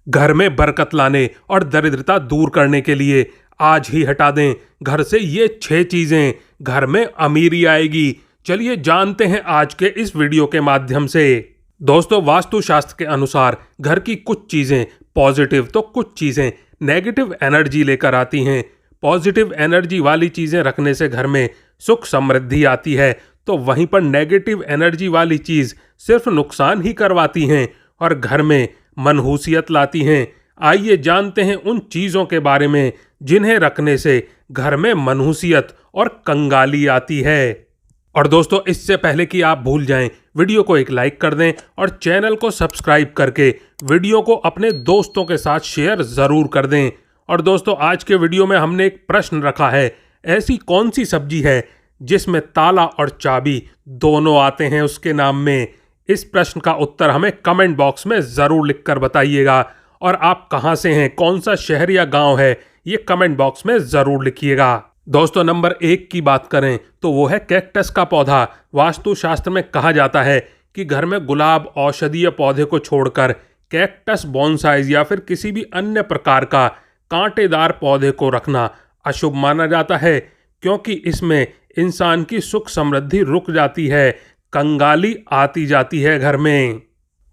घर में बरकत लाने और दरिद्रता दूर करने के लिए आज ही हटा दें घर से ये 6 चीजें, घर में अमीरी आएगी। चलिए जानते हैं आज के इस वीडियो के माध्यम से। दोस्तों, वास्तुशास्त्र के अनुसार घर की कुछ चीजें पॉजिटिव तो कुछ चीजें नेगेटिव एनर्जी लेकर आती हैं। पॉजिटिव एनर्जी वाली चीजें रखने से घर में सुख समृद्धि आती है, तो वहीं पर नेगेटिव एनर्जी वाली चीज सिर्फ नुकसान ही करवाती हैं और घर में मनहूसियत लाती हैं। आइए जानते हैं उन चीजों के बारे में जिन्हें रखने से घर में मनहूसियत और कंगाली आती है। और दोस्तों, इससे पहले कि आप भूल जाएं, वीडियो को एक लाइक कर दें और चैनल को सब्सक्राइब करके वीडियो को अपने दोस्तों के साथ शेयर जरूर कर दें। और दोस्तों, आज के वीडियो में हमने एक प्रश्न रखा है, ऐसी कौन सी सब्जी है जिसमें ताला और चाबी दोनों आते हैं उसके नाम में। इस प्रश्न का उत्तर हमें कमेंट बॉक्स में जरूर लिखकर बताइएगा। और आप कहां से हैं, कौन सा शहर या गांव है, ये कमेंट बॉक्स में जरूर लिखिएगा। दोस्तों, नंबर 1 की बात करें तो वो है कैक्टस का पौधा। वास्तुशास्त्र में कहा जाता है कि घर में गुलाब औषधीय पौधे को छोड़कर कैक्टस, बॉन्साइज या फिर किसी भी अन्य प्रकार का कांटेदार पौधे को रखना अशुभ माना जाता है, क्योंकि इसमें इंसान की सुख समृद्धि रुक जाती है, कंगाली आती जाती है घर में।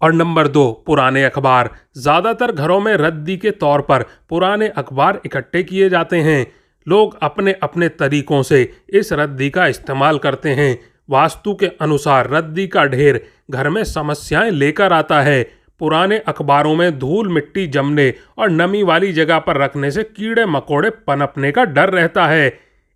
और नंबर 2, पुराने अखबार। ज़्यादातर घरों में रद्दी के तौर पर पुराने अखबार इकट्ठे किए जाते हैं। लोग अपने अपने तरीकों से इस रद्दी का इस्तेमाल करते हैं। वास्तु के अनुसार रद्दी का ढेर घर में समस्याएं लेकर आता है। पुराने अखबारों में धूल मिट्टी जमने और नमी वाली जगह पर रखने से कीड़े मकोड़े पनपने का डर रहता है।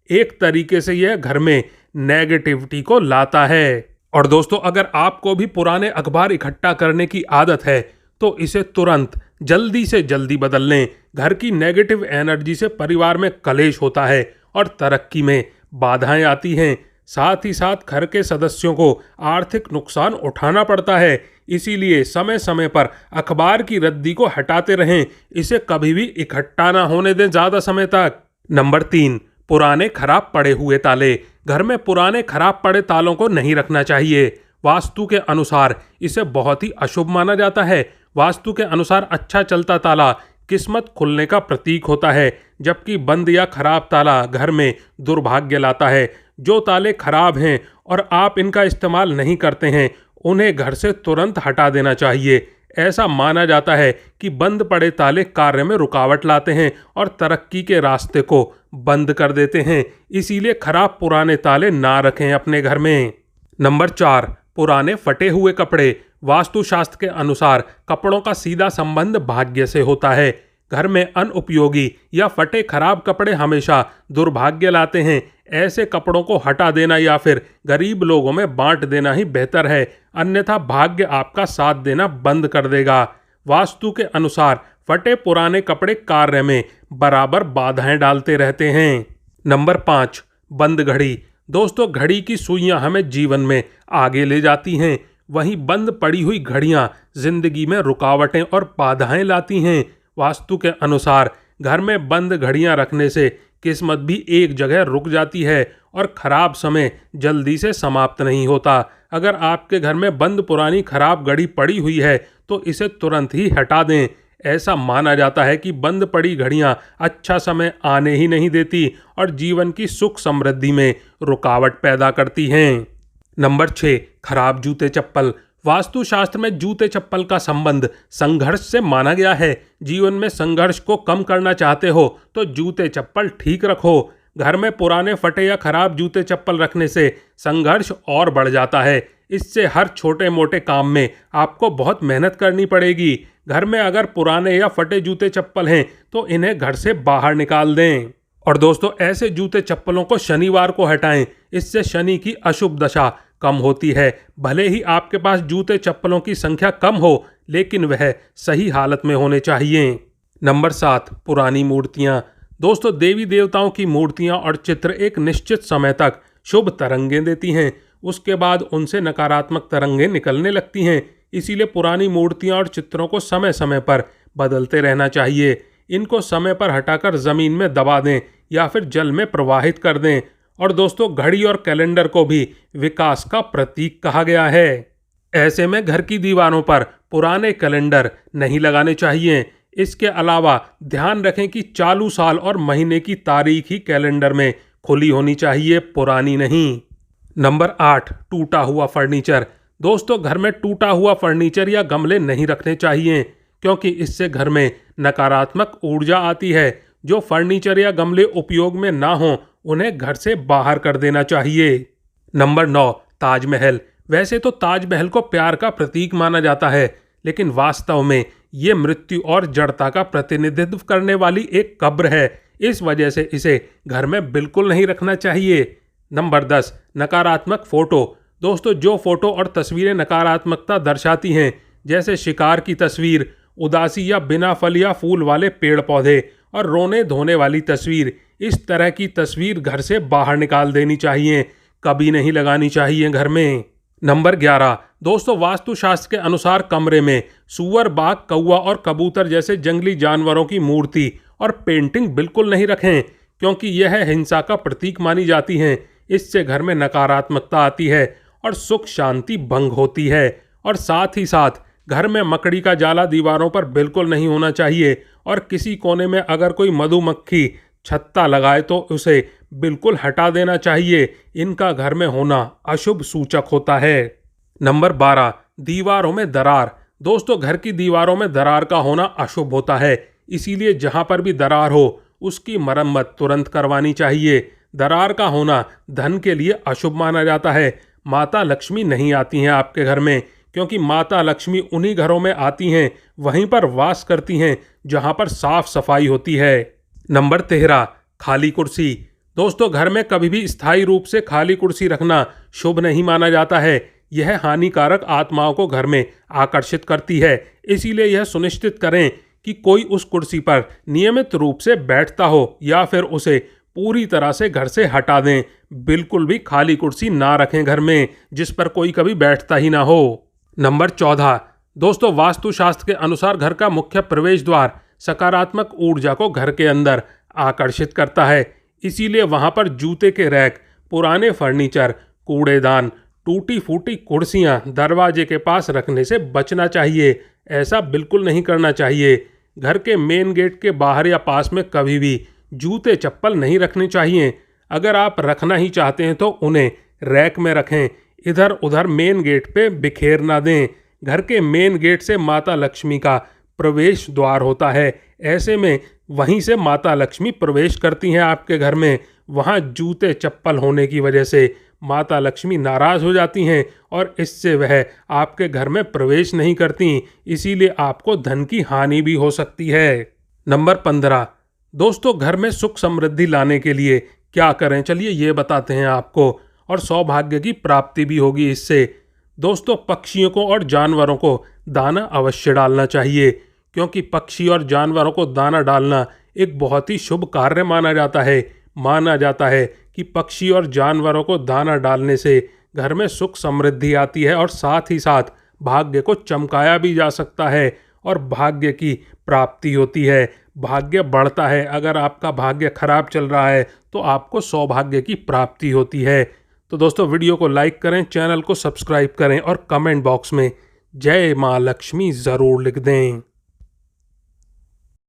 एक तरीके से यह घर में नेगेटिविटी को लाता है। और दोस्तों, अगर आपको भी पुराने अखबार इकट्ठा करने की आदत है तो इसे तुरंत जल्दी से जल्दी बदल लें। घर की नेगेटिव एनर्जी से परिवार में कलेश होता है और तरक्की में बाधाएं आती हैं। साथ ही साथ घर के सदस्यों को आर्थिक नुकसान उठाना पड़ता है। इसीलिए समय समय पर अखबार की रद्दी को हटाते रहें, इसे कभी भी इकट्ठा ना होने दें ज़्यादा समय तक। नंबर 3, पुराने खराब पड़े हुए ताले। घर में पुराने खराब पड़े तालों को नहीं रखना चाहिए। वास्तु के अनुसार इसे बहुत ही अशुभ माना जाता है। वास्तु के अनुसार अच्छा चलता ताला किस्मत खुलने का प्रतीक होता है, जबकि बंद या खराब ताला घर में दुर्भाग्य लाता है। जो ताले खराब हैं और आप इनका इस्तेमाल नहीं करते हैं, उन्हें घर से तुरंत हटा देना चाहिए। ऐसा माना जाता है कि बंद पड़े ताले कार्य में रुकावट लाते हैं और तरक्की के रास्ते को बंद कर देते हैं। इसीलिए खराब पुराने ताले ना रखें अपने घर में। नंबर 4, पुराने फटे हुए कपड़े। वास्तुशास्त्र के अनुसार कपड़ों का सीधा संबंध भाग्य से होता है। घर में अनुपयोगी या फटे खराब कपड़े हमेशा दुर्भाग्य लाते हैं। ऐसे कपड़ों को हटा देना या फिर गरीब लोगों में बांट देना ही बेहतर है, अन्यथा भाग्य आपका साथ देना बंद कर देगा। वास्तु के अनुसार फटे पुराने कपड़े कार्य में बराबर बाधाएं डालते रहते हैं। नंबर 5, बंद घड़ी। दोस्तों, घड़ी की सुइयां हमें जीवन में आगे ले जाती हैं, वहीं बंद पड़ी हुई घड़ियां जिंदगी में रुकावटें और बाधाएं लाती हैं। वास्तु के अनुसार घर में बंद घड़ियां रखने से किस्मत भी एक जगह रुक जाती है और खराब समय जल्दी से समाप्त नहीं होता। अगर आपके घर में बंद पुरानी खराब घड़ी पड़ी हुई है तो इसे तुरंत ही हटा दें। ऐसा माना जाता है कि बंद पड़ी घड़ियां अच्छा समय आने ही नहीं देती और जीवन की सुख समृद्धि में रुकावट पैदा करती हैं। नंबर 6, खराब जूते चप्पल। वास्तुशास्त्र में जूते चप्पल का संबंध संघर्ष से माना गया है। जीवन में संघर्ष को कम करना चाहते हो तो जूते चप्पल ठीक रखो। घर में पुराने फटे या खराब जूते चप्पल रखने से संघर्ष और बढ़ जाता है। इससे हर छोटे मोटे काम में आपको बहुत मेहनत करनी पड़ेगी। घर में अगर पुराने या फटे जूते चप्पल हैं तो इन्हें घर से बाहर निकाल दें। और दोस्तों, ऐसे जूते चप्पलों को शनिवार को हटाएं, इससे शनि की अशुभ दशा कम होती है। भले ही आपके पास जूते चप्पलों की संख्या कम हो, लेकिन वह सही हालत में होने चाहिए। नंबर 7, पुरानी मूर्तियां। दोस्तों, देवी देवताओं की मूर्तियां और चित्र एक निश्चित समय तक शुभ तरंगें देती हैं, उसके बाद उनसे नकारात्मक तरंगें निकलने लगती हैं। इसीलिए पुरानी मूर्तियां और चित्रों को समय समय पर बदलते रहना चाहिए। इनको समय पर हटाकर जमीन में दबा दें या फिर जल में प्रवाहित कर दें। और दोस्तों, घड़ी और कैलेंडर को भी विकास का प्रतीक कहा गया है। ऐसे में घर की दीवारों पर पुराने कैलेंडर नहीं लगाने चाहिए। इसके अलावा ध्यान रखें कि चालू साल और महीने की तारीख ही कैलेंडर में खुली होनी चाहिए, पुरानी नहीं। नंबर 8, टूटा हुआ फर्नीचर। दोस्तों, घर में टूटा हुआ फर्नीचर या गमले नहीं रखने चाहिए, क्योंकि इससे घर में नकारात्मक ऊर्जा आती है। जो फर्नीचर या गमले उपयोग में ना हो उन्हें घर से बाहर कर देना चाहिए। नंबर 9, ताजमहल। वैसे तो ताजमहल को प्यार का प्रतीक माना जाता है, लेकिन वास्तव में ये मृत्यु और जड़ता का प्रतिनिधित्व करने वाली एक कब्र है। इस वजह से इसे घर में बिल्कुल नहीं रखना चाहिए। नंबर 10, नकारात्मक फोटो। दोस्तों, जो फोटो और तस्वीरें नकारात्मकता दर्शाती हैं, जैसे शिकार की तस्वीर, उदासी या बिना फल या फूल वाले पेड़ पौधे और रोने धोने वाली तस्वीर, इस तरह की तस्वीर घर से बाहर निकाल देनी चाहिए, कभी नहीं लगानी चाहिए घर में। नंबर 11, दोस्तों, वास्तुशास्त्र के अनुसार कमरे में सूअर, बाघ, कौवा और कबूतर जैसे जंगली जानवरों की मूर्ति और पेंटिंग बिल्कुल नहीं रखें, क्योंकि यह हिंसा का प्रतीक मानी जाती हैं। इससे घर में नकारात्मकता आती है और सुख शांति भंग होती है। और साथ ही साथ घर में मकड़ी का जाला दीवारों पर बिल्कुल नहीं होना चाहिए, और किसी कोने में अगर कोई मधुमक्खी छत्ता लगाए तो उसे बिल्कुल हटा देना चाहिए। इनका घर में होना अशुभ सूचक होता है। नंबर 12, दीवारों में दरार। दोस्तों, घर की दीवारों में दरार का होना अशुभ होता है, इसीलिए जहां पर भी दरार हो उसकी मरम्मत तुरंत करवानी चाहिए। दरार का होना धन के लिए अशुभ माना जाता है। माता लक्ष्मी नहीं आती हैं आपके घर में, क्योंकि माता लक्ष्मी उन्हीं घरों में आती हैं, वहीं पर वास करती हैं जहां पर साफ सफाई होती है। नंबर 13, खाली कुर्सी। दोस्तों, घर में कभी भी स्थायी रूप से खाली कुर्सी रखना शुभ नहीं माना जाता है। यह हानिकारक आत्माओं को घर में आकर्षित करती है। इसीलिए यह सुनिश्चित करें कि कोई उस कुर्सी पर नियमित रूप से बैठता हो, या फिर उसे पूरी तरह से घर से हटा दें। बिल्कुल भी खाली कुर्सी ना रखें घर में जिस पर कोई कभी बैठता ही ना हो। नंबर 14, दोस्तों, वास्तुशास्त्र के अनुसार घर का मुख्य प्रवेश द्वार सकारात्मक ऊर्जा को घर के अंदर आकर्षित करता है। इसीलिए वहां पर जूते के रैक, पुराने फर्नीचर, कूड़ेदान, टूटी फूटी कुर्सियां दरवाजे के पास रखने से बचना चाहिए। ऐसा बिल्कुल नहीं करना चाहिए। घर के मेन गेट के बाहर या पास में कभी भी जूते चप्पल नहीं रखने चाहिए। अगर आप रखना ही चाहते हैं तो उन्हें रैक में रखें, इधर उधर मेन गेट पे बिखेर ना दें। घर के मेन गेट से माता लक्ष्मी का प्रवेश द्वार होता है। ऐसे में वहीं से माता लक्ष्मी प्रवेश करती हैं आपके घर में। वहाँ जूते चप्पल होने की वजह से माता लक्ष्मी नाराज हो जाती हैं और इससे वह आपके घर में प्रवेश नहीं करती। इसीलिए आपको धन की हानि भी हो सकती है। नंबर 15, दोस्तों, घर में सुख समृद्धि लाने के लिए क्या करें, चलिए ये बताते हैं आपको, और सौभाग्य की प्राप्ति भी होगी इससे। दोस्तों, पक्षियों को और जानवरों को दाना अवश्य डालना चाहिए, क्योंकि पक्षी और जानवरों को दाना डालना एक बहुत ही शुभ कार्य माना जाता है। माना जाता है कि पक्षी और जानवरों को दाना डालने से घर में सुख समृद्धि आती है, और साथ ही साथ भाग्य को चमकाया भी जा सकता है और भाग्य की प्राप्ति होती है। भाग्य बढ़ता है। अगर आपका भाग्य खराब चल रहा है तो आपको सौभाग्य की प्राप्ति होती है। तो दोस्तों, वीडियो को लाइक करें, चैनल को सब्सक्राइब करें और कमेंट बॉक्स में जय माँ लक्ष्मी ज़रूर लिख दें।